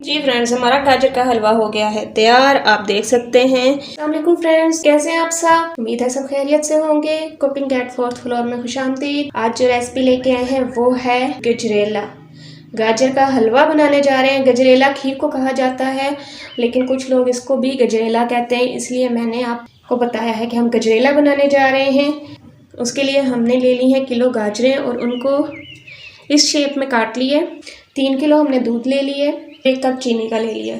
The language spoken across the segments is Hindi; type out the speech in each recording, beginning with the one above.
जी फ्रेंड्स, हमारा गाजर का हलवा हो गया है तैयार, आप देख सकते हैं। अस्सलाम वालेकुम फ्रेंड्स, कैसे हैं आप सब? उम्मीद है सब खैरियत से होंगे। कुकिंग एट फोर्थ फ्लोर में खुशामदीद। आज जो रेसिपी लेके आए हैं वो है गजरेला। गाजर का हलवा बनाने जा रहे हैं। गजरेला खीर को कहा जाता है, लेकिन कुछ लोग इसको भी गजरेला कहते हैं, इसलिए मैंने आपको बताया है कि हम गजरेला बनाने जा रहे हैं। उसके लिए हमने ले ली है किलो गाजरें और उनको इस शेप में काट लिए। 3 किलो हमने दूध ले लिए, 1 कप चीनी का ले लिया।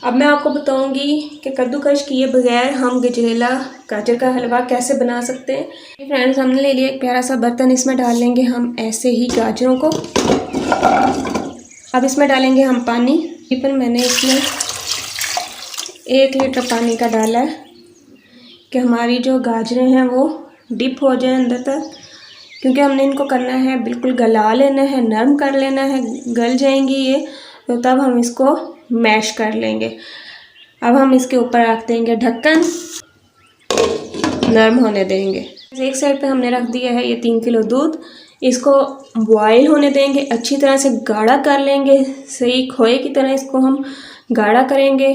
अब मैं आपको बताऊंगी कि कद्दूकश किए बगैर हम गजरेला गाजर का हलवा कैसे बना सकते हैं। फ्रेंड्स, हमने ले लिया एक प्यारा सा बर्तन, इसमें डाल लेंगे हम ऐसे ही गाजरों को। अब इसमें डालेंगे हम पानी। तकरीबन मैंने इसमें 1 लीटर पानी का डाला है कि हमारी जो गाजरें हैं वो डिप हो जाए अंदर तक, क्योंकि हमने इनको करना है बिल्कुल गला लेना है, नरम कर लेना है। गल जाएंगी ये तो तब हम इसको मैश कर लेंगे। अब हम इसके ऊपर रख देंगे ढक्कन, नरम होने देंगे। एक साइड पे हमने रख दिया है ये 3 किलो दूध। इसको बॉयल होने देंगे, अच्छी तरह से गाढ़ा कर लेंगे। सही खोए की तरह इसको हम गाढ़ा करेंगे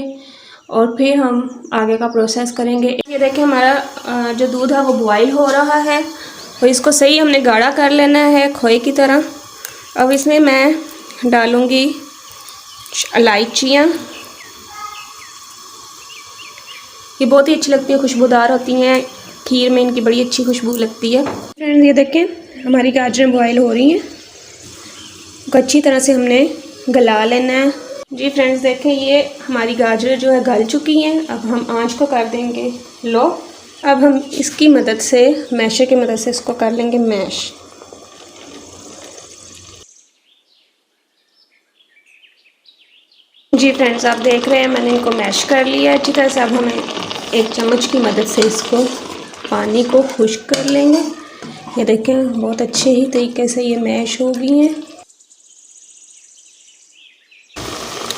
और फिर हम आगे का प्रोसेस करेंगे। ये देखिए हमारा जो दूध है वो बॉयल हो रहा है और इसको सही हमने गाढ़ा कर लेना है खोए की तरह। अब इसमें मैं डालूँगी इलायचियाँ। ये बहुत ही अच्छी लगती है, खुशबूदार होती हैं। खीर में इनकी बड़ी अच्छी खुशबू लगती है। फ्रेंड्स, ये देखें हमारी गाजरें बॉयल हो रही हैं, तो अच्छी तरह से हमने गला लेना है। जी फ्रेंड्स, देखें ये हमारी गाजरें जो है गल चुकी हैं। अब हम आंच को कर देंगे लो। अब हम इसकी मदद से, मैशर की मदद से इसको कर लेंगे मैश। जी फ्रेंड्स, आप देख रहे हैं मैंने इनको मैश कर लिया अच्छी तरह से। अब हमें 1 चम्मच की मदद से इसको पानी को खुश्क कर लेंगे। ये देखें बहुत अच्छे ही तरीके से ये मैश हो गई हैं।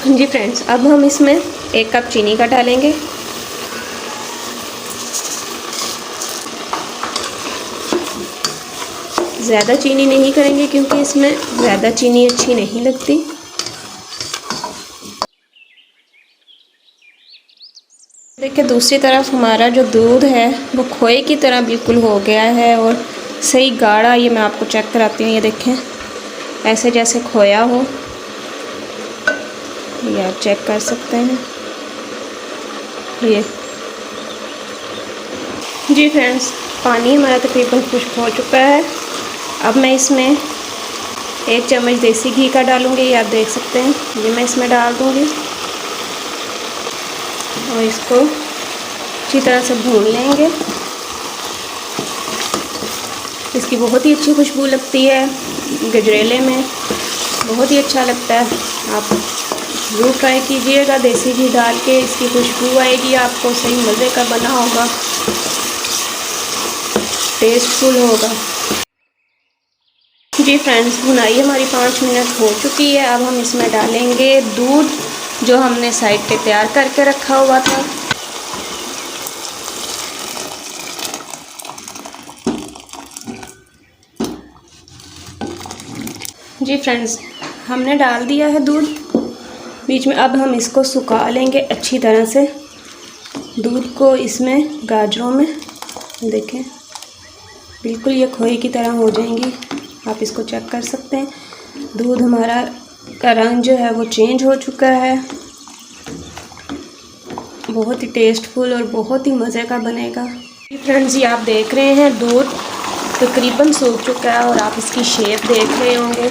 जी फ्रेंड्स, अब हम इसमें 1 कप चीनी का डालेंगे। ज़्यादा चीनी नहीं करेंगे क्योंकि इसमें ज़्यादा चीनी अच्छी नहीं लगती। देखिए दूसरी तरफ हमारा जो दूध है वो खोए की तरह बिल्कुल हो गया है और सही गाढ़ा। ये मैं आपको चेक कराती हूँ। ये देखें ऐसे जैसे खोया हो, ये आप चेक कर सकते हैं। ये जी फ्रेंड्स, पानी हमारा तकरीबन खुश्क हो चुका है। अब मैं इसमें 1 चम्मच देसी घी का डालूँगी। ये आप देख सकते हैं, ये मैं इसमें डाल दूँगी और इसको अच्छी तरह से भून लेंगे। इसकी बहुत ही अच्छी खुशबू लगती है, गजरेले में बहुत ही अच्छा लगता है। आप ज़रूर ट्राई कीजिएगा, देसी घी डाल के इसकी खुशबू आएगी आपको। सही मज़े का बना होगा, टेस्टफुल होगा। जी फ्रेंड्स, भुनाई हमारी 5 मिनट हो चुकी है। अब हम इसमें डालेंगे दूध जो हमने साइड पे तैयार करके रखा हुआ था। जी फ्रेंड्स, हमने डाल दिया है दूध बीच में। अब हम इसको सुखा लेंगे अच्छी तरह से। दूध को इसमें गाजरों में देखें बिल्कुल ये खोए की तरह हो जाएंगी। आप इसको चेक कर सकते हैं। दूध हमारा का रंग जो है वो चेंज हो चुका है। बहुत ही टेस्टफुल और बहुत ही मज़े का बनेगा। फ्रेंड्स, ये आप देख रहे हैं दूध तकरीबन सूख चुका है और आप इसकी शेप देख रहे होंगे।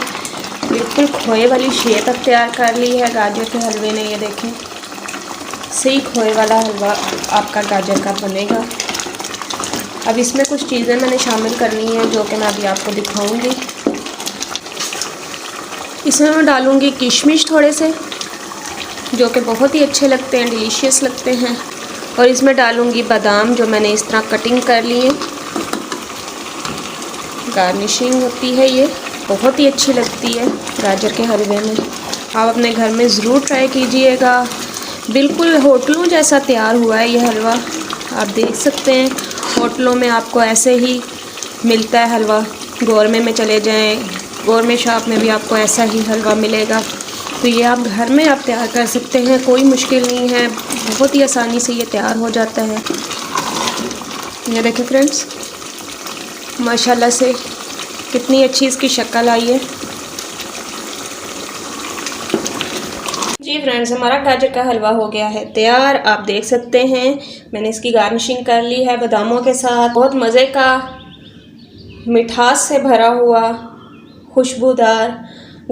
बिल्कुल खोए वाली शेप अब तैयार कर ली है गाजर के हलवे ने। ये देखें सही खोए वाला हलवा आपका गाजर का बनेगा। अब इसमें कुछ चीज़ें मैंने शामिल करनी है जो कि मैं अभी आपको दिखाऊंगी। इसमें मैं डालूंगी किशमिश थोड़े से, जो कि बहुत ही अच्छे लगते हैं, डिलीशियस लगते हैं। और इसमें डालूंगी बादाम जो मैंने इस तरह कटिंग कर ली है। गार्निशिंग होती है, ये बहुत ही अच्छी लगती है गाजर के हलवे में। आप अपने घर में ज़रूर ट्राई कीजिएगा। बिल्कुल होटलों जैसा तैयार हुआ है ये हलवा। आप देख सकते हैं होटलों में आपको ऐसे ही मिलता है हलवा। गौरमे में चले जाएं, गौरमे शॉप में भी आपको ऐसा ही हलवा मिलेगा। तो ये आप घर में आप तैयार कर सकते हैं, कोई मुश्किल नहीं है, बहुत ही आसानी से ये तैयार हो जाता है। ये देखें फ्रेंड्स, माशाल्लाह से कितनी अच्छी इसकी शक्ल आई है। जी फ्रेंड्स, हमारा गाजर का हलवा हो गया है तैयार। आप देख सकते हैं मैंने इसकी गार्निशिंग कर ली है बादामों के साथ। बहुत मज़े का, मिठास से भरा हुआ, खुशबूदार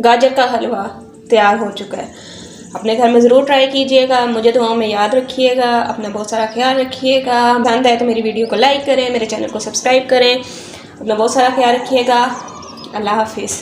गाजर का हलवा तैयार हो चुका है। अपने घर में ज़रूर ट्राई कीजिएगा, मुझे दुआओं में याद रखिएगा, अपना बहुत सारा ख्याल रखिएगा। पसंद आए तो मेरी वीडियो को लाइक करें, मेरे चैनल को सब्सक्राइब करें। अपना बहुत सारा ख्याल रखिएगा। अल्लाह हाफिज़।